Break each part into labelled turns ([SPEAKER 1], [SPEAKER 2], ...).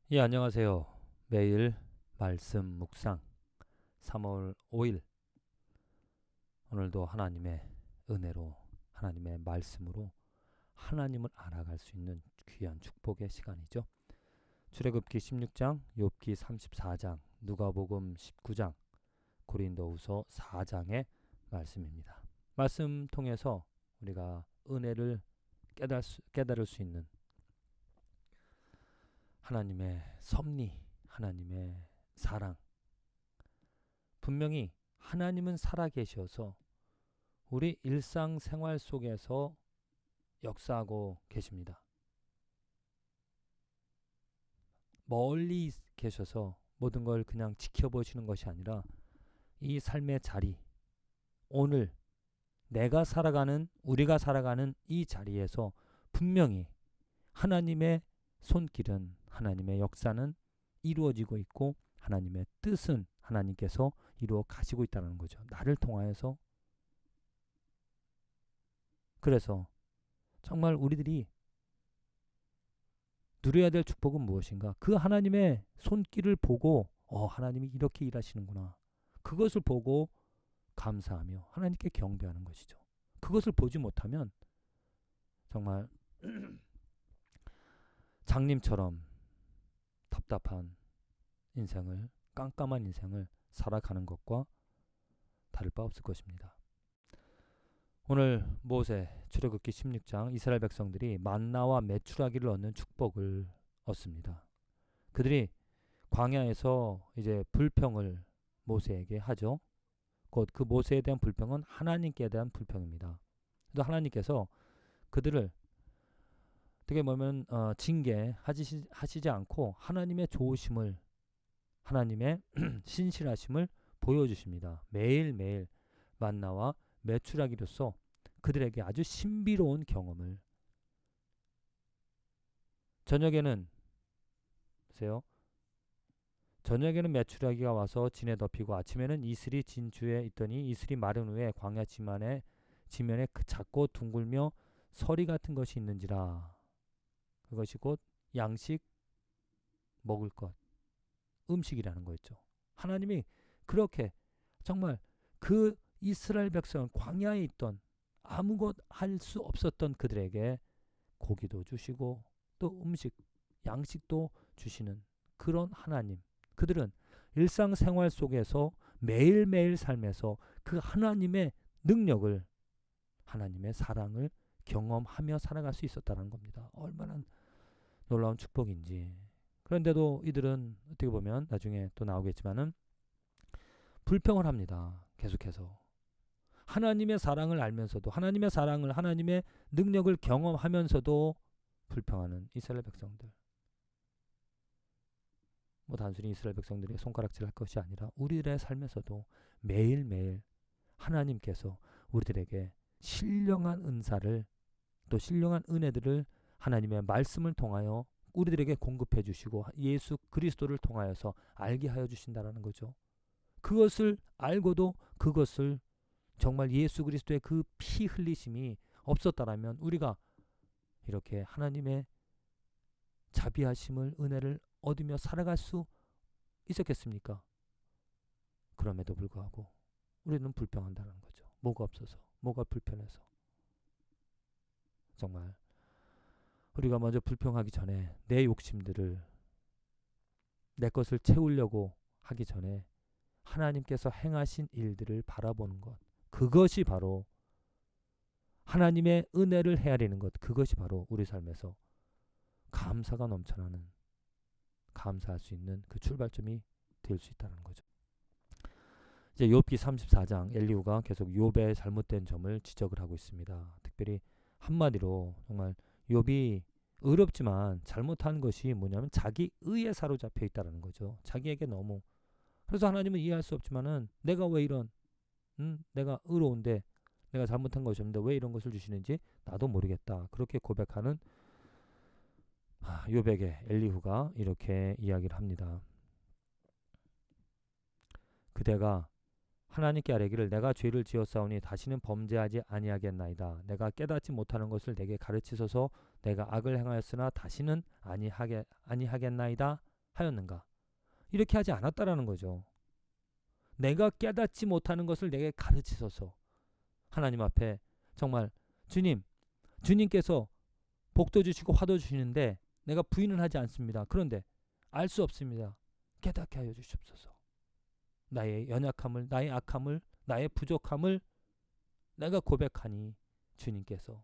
[SPEAKER 1] 예, 안녕하세요. 매일 말씀 묵상 3월 5일 오늘도 하나님의 은혜로 하나님의 말씀으로 하나님을 알아갈 수 있는 귀한 축복의 시간이죠. 출애굽기 16장, 욥기 34장, 누가복음 19장, 고린도후서 4장의 말씀입니다. 말씀 통해서 우리가 은혜를 깨달을 수 있는 하나님의 섭리, 하나님의 사랑, 분명히 하나님은 살아계셔서 우리 일상생활 속에서 역사하고 계십니다. 멀리 계셔서 모든 걸 그냥 지켜보시는 것이 아니라 이 삶의 자리, 오늘 우리가 살아가는 이 자리에서 분명히 하나님의 손길은, 하나님의 역사는 이루어지고 있고 하나님의 뜻은 하나님께서 이루어 가시고 있다는 거죠. 나를 통하여서. 그래서 정말 우리들이 누려야 될 축복은 무엇인가? 그 하나님의 손길을 보고 하나님이 이렇게 일하시는구나. 그것을 보고 감사하며 하나님께 경배하는 것이죠. 그것을 보지 못하면 정말 장님처럼 답답한 인생을, 깜깜한 인생을 살아가는 것과 다를 바 없을 것입니다. 오늘 모세 출애굽기 16장 이스라엘 백성들이 만나와 메추라기를 얻는 축복을 얻습니다. 그들이 광야에서 이제 불평을 모세에게 하죠. 곧 그 모세에 대한 불평은 하나님께 대한 불평입니다. 또 하나님께서 그들을 어떻게 보면 징계하시지 않고 하나님의 좋으심을, 하나님의 신실하심을 보여주십니다. 매일매일 만나와 메추라기로서 그들에게 아주 신비로운 경험을. 저녁에는 보세요. 저녁에는 메추라기가 와서 진에 덮이고 아침에는 이슬이 진주에 있더니 이슬이 마른 후에 광야 지면에 작고 둥글며 서리 같은 것이 있는지라. 그것이 곧 양식, 먹을 것, 음식이라는 거였죠. 하나님이 그렇게 정말 그 이스라엘 백성은 광야에 있던 아무것 할 수 없었던 그들에게 고기도 주시고 또 음식, 양식도 주시는 그런 하나님. 그들은 일상생활 속에서 매일매일 삶에서 그 하나님의 능력을, 하나님의 사랑을 경험하며 살아갈 수 있었다는 겁니다. 얼마나 놀라운 축복인지. 그런데도 이들은 어떻게 보면 나중에 또 나오겠지만은 불평을 합니다. 계속해서. 하나님의 사랑을 알면서도, 하나님의 능력을 경험하면서도 불평하는 이스라엘 백성들. 단순히 이스라엘 백성들의 손가락질할 것이 아니라 우리들의 삶에서도 매일매일 하나님께서 우리들에게 신령한 은사를, 또 신령한 은혜들을 하나님의 말씀을 통하여 우리들에게 공급해 주시고 예수 그리스도를 통하여서 알게 하여 주신다라는 거죠. 그것을 알고도 그것을 정말 예수 그리스도의 그 피 흘리심이 없었다라면 우리가 이렇게 하나님의 자비하심을, 은혜를 얻으며 살아갈 수 있었겠습니까? 그럼에도 불구하고 우리는 불평한다는 거죠. 뭐가 없어서, 뭐가 불편해서. 정말 우리가 먼저 불평하기 전에 내 욕심들을, 내 것을 채우려고 하기 전에 하나님께서 행하신 일들을 바라보는 것, 그것이 바로 하나님의 은혜를 헤아리는 것, 그것이 바로 우리 삶에서 감사가 넘쳐나는, 감사할 수 있는 그 출발점이 될 수 있다는 거죠. 이제 욥기 34장 엘리후가 계속 욥의 잘못된 점을 지적을 하고 있습니다. 특별히 한마디로 정말 욥이 의롭지만 잘못한 것이 뭐냐면 자기 의에 사로잡혀 있다는 거죠. 자기에게 너무. 그래서 하나님은 이해할 수 없지만은 내가 왜 이런, 내가 의로운데 내가 잘못한 것이 없는데 왜 이런 것을 주시는지 나도 모르겠다. 그렇게 고백하는 욥에게 엘리후가 이렇게 이야기를 합니다. 그대가 하나님께 아뢰기를 내가 죄를 지었사오니 다시는 범죄하지 아니하겠나이다. 내가 깨닫지 못하는 것을 내게 가르치소서. 내가 악을 행하였으나 다시는 아니하겠나이다. 하였는가? 이렇게 하지 않았다라는 거죠. 내가 깨닫지 못하는 것을 내게 가르치소서. 하나님 앞에 정말 주님께서 복도 주시고 화도 주시는데 내가 부인은 하지 않습니다. 그런데 알 수 없습니다. 깨닫게 하여 주시옵소서. 나의 연약함을, 나의 악함을, 나의 부족함을 내가 고백하니 주님께서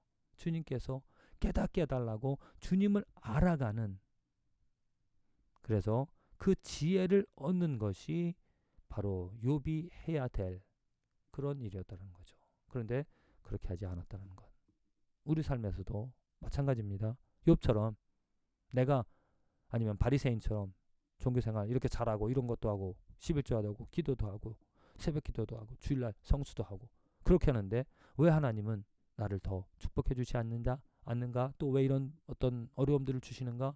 [SPEAKER 1] 깨닫게 해달라고 주님을 알아가는, 그래서 그 지혜를 얻는 것이 바로 욥이 해야 될 그런 일이었다는 거죠. 그런데 그렇게 하지 않았다는 것. 우리 삶에서도 마찬가지입니다. 욥처럼 내가 아니면 바리새인처럼 종교생활 이렇게 잘하고 이런 것도 하고 11조도 하고 기도도 하고 새벽 기도도 하고 주일날 성수도 하고 그렇게 하는데 왜 하나님은 나를 더 축복해 주지 않는가? 또 왜 이런 어떤 어려움들을 주시는가?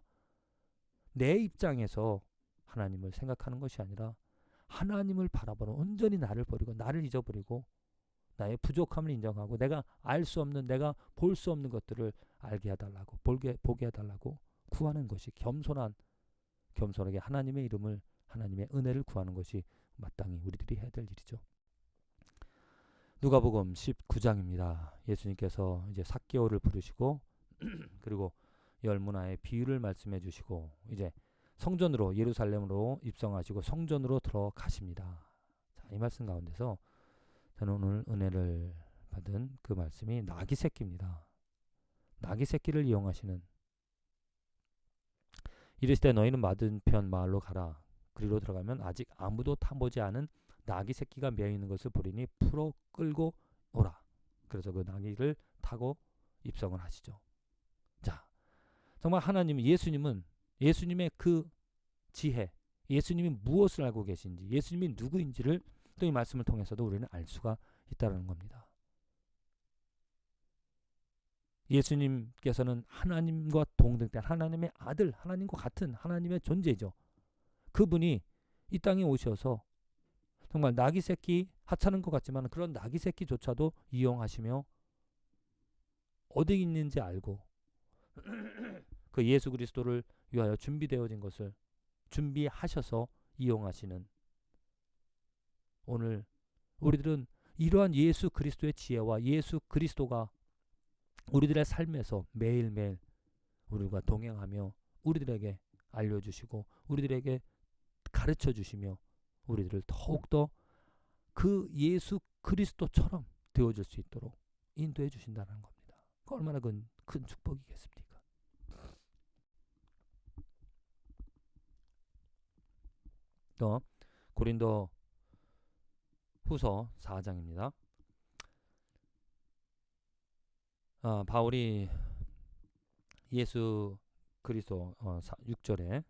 [SPEAKER 1] 내 입장에서 하나님을 생각하는 것이 아니라 하나님을 바라보는, 온전히 나를 버리고 나를 잊어버리고 나의 부족함을 인정하고 내가 알 수 없는, 내가 볼 수 없는 것들을 알게 해달라고, 보게 해달라고 구하는 것이 겸손하게 하나님의 이름을, 하나님의 은혜를 구하는 것이 마땅히 우리들이 해야 될 일이죠. 누가복음 19장입니다. 예수님께서 이제 삭개오를 부르시고 그리고 열문화의 비유를 말씀해 주시고 이제 성전으로, 예루살렘으로 입성하시고 성전으로 들어가십니다. 자, 이 말씀 가운데서 저는 오늘 은혜를 받은 그 말씀이 나귀 새끼입니다. 나귀 새끼를 이용하시는, 이르시되 너희는 맞은편 마을로 가라. 그리로 들어가면 아직 아무도 타보지 않은 나귀 새끼가 매어 있는 것을 보리니 풀어 끌고 오라. 그래서 그 나귀를 타고 입성을 하시죠. 자, 정말 하나님, 예수님의 그 지혜, 예수님이 무엇을 알고 계신지, 예수님이 누구인지를 또 이 말씀을 통해서도 우리는 알 수가 있다는 겁니다. 예수님께서는 하나님과 동등된 하나님의 아들, 하나님과 같은 하나님의 존재죠. 그분이 이 땅에 오셔서 정말 나귀 새끼 하찮은 것 같지만 그런 나귀 새끼조차도 이용하시며 어디 있는지 알고 그 예수 그리스도를 위하여 준비되어진 것을 준비하셔서 이용하시는, 오늘 우리들은 이러한 예수 그리스도의 지혜와 예수 그리스도가 우리들의 삶에서 매일매일 우리가 동행하며 우리들에게 알려주시고 우리들에게 가르쳐 주시며 우리들을 더욱더 그 예수 그리스도처럼 되어줄 수 있도록 인도해 주신다는 겁니다. 그 얼마나 큰 축복이겠습니까? 또 고린도 후서 4장입니다. 바울이 예수 그리스도 6절에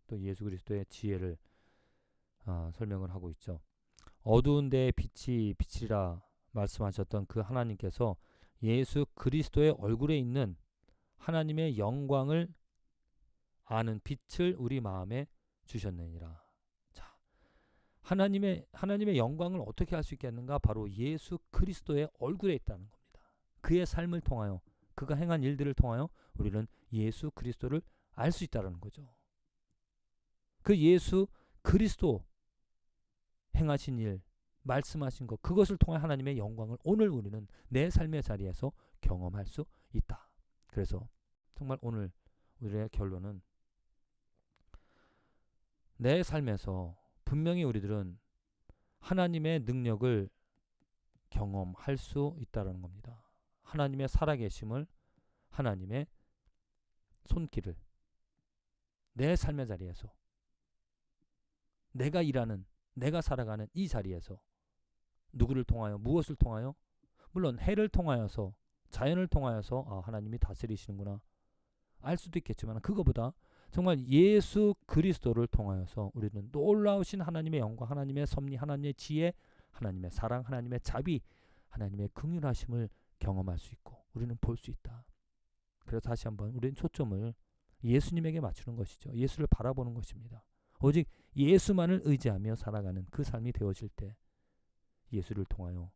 [SPEAKER 1] 또 예수 그리스도의 지혜를 설명을 하고 있죠. 어두운 데에 빛이 비치리라 말씀하셨던 그 하나님께서 예수 그리스도의 얼굴에 있는 하나님의 영광을 아는 빛을 우리 마음에 주셨느니라. 자, 하나님의 영광을 어떻게 할 수 있겠는가? 바로 예수 그리스도의 얼굴에 있다는 겁니다. 그의 삶을 통하여, 그가 행한 일들을 통하여 우리는 예수 그리스도를 알 수 있다는 거죠. 그 예수 그리스도 행하신 일, 말씀하신 것, 그것을 통해 하나님의 영광을 오늘 우리는 내 삶의 자리에서 경험할 수 있다. 그래서 정말 오늘 우리의 결론은, 내 삶에서 분명히 우리들은 하나님의 능력을 경험할 수 있다는 겁니다. 하나님의 살아계심을, 하나님의 손길을 내 삶의 자리에서, 내가 일하는, 내가 살아가는 이 자리에서 누구를 통하여, 무엇을 통하여, 물론 해를 통하여서, 자연을 통하여서 하나님이 다스리시는구나 알 수도 있겠지만, 그거보다 정말 예수 그리스도를 통하여서 우리는 놀라우신 하나님의 영광, 하나님의 섭리, 하나님의 지혜, 하나님의 사랑, 하나님의 자비, 하나님의 긍휼하심을 경험할 수 있고 우리는 볼 수 있다. 그래서 다시 한번 우리는 초점을 예수님에게 맞추는 것이죠. 예수를 바라보는 것입니다. 오직 예수만을 의지하며 살아가는 그 삶이 되어질 때 예수를 통하여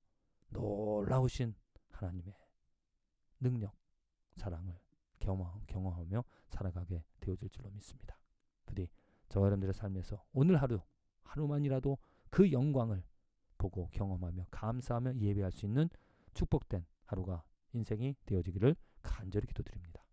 [SPEAKER 1] 놀라우신 하나님의 능력, 사랑을 경험하며 살아가게 되어질 줄로 믿습니다. 부디 저와 여러분들의 삶에서 오늘 하루만이라도 그 영광을 보고 경험하며 감사하며 예배할 수 있는 축복된 하루가 인생이 되어지기를 간절히 기도드립니다.